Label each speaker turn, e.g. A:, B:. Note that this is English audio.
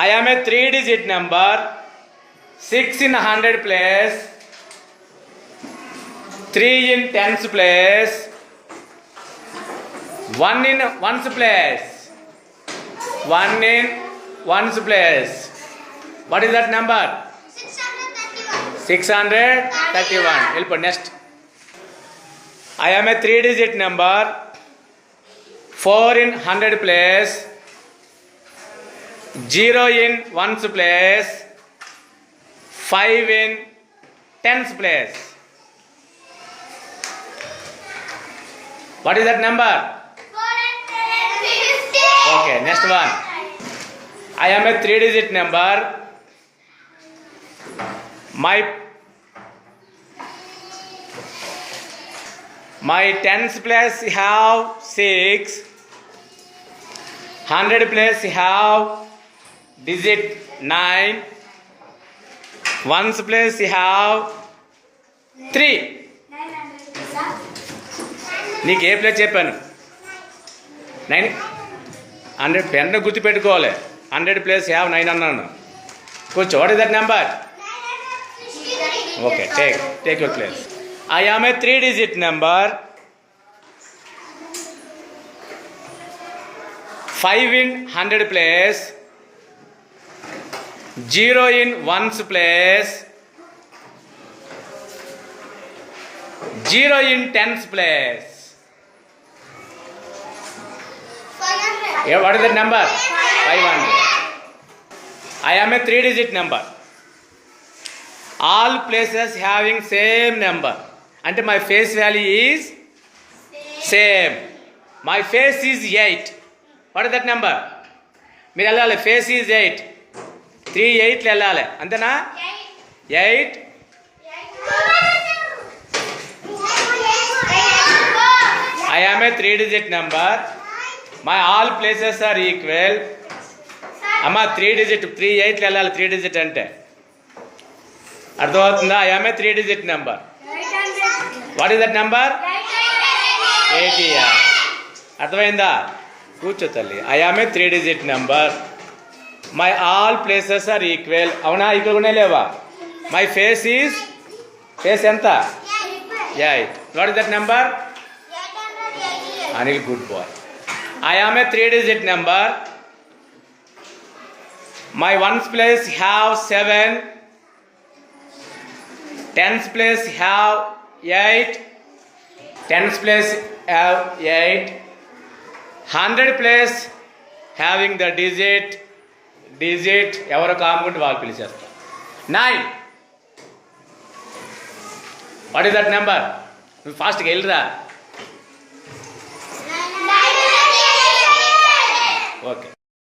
A: I am a 3-digit number. 6 in 100 place. 3 in tens place. 1 in ones place. 1 in ones place. What is that number? 631. Help next. I am a 3-digit number. 4 in 100 place. 0 in ones place. 5 in tens place. What is that number? Okay, next one. I am a 3-digit number. My tens place have 6. 100 place have digit 9. Ones place have 3. నీకు ఏ place చెప్పాను? 9. 100 pen గుర్తుపెట్టుకోవాలి. 100 place have 9 అన్నాను. కూర్చో. What is that number? Okay, take your place. I am a 3-digit number. 5 in 100 place. 0 in ones place. 0 in tens place. Yeah, what is that number? 500. I am a 3-digit number. All places having same number. Ante my face value is same. My face is 8. What is that number? మీరు వెళ్ళాలి. Face is 8. 3 8 వెళ్ళాలి. అంతేనా? 8. I am a 3-digit number. My all places are equal. అమ్మా 3 digit 3 8 వెళ్ళాలి. 3 digit అంటే అర్థమవుతుందా? I am a 3-digit number. What is that number? 80. అర్థమైందా? కూర్చో తల్లి. I am a 3-digit number. My all places are equal. అవునా? Equal ఉన్నాయి లేవా? My face is ఎంత? 8. What is that number? Anil, good boy. I am a 3-digit number. My ones place have 7. Tens place have 8. Tens place have 8. 100 place having the digit ఎవరు కాముకుంటే వాళ్ళు పిలిచేస్తారు. 9. What is that number? నువ్వు ఫాస్ట్గా వెళ్ళిరా.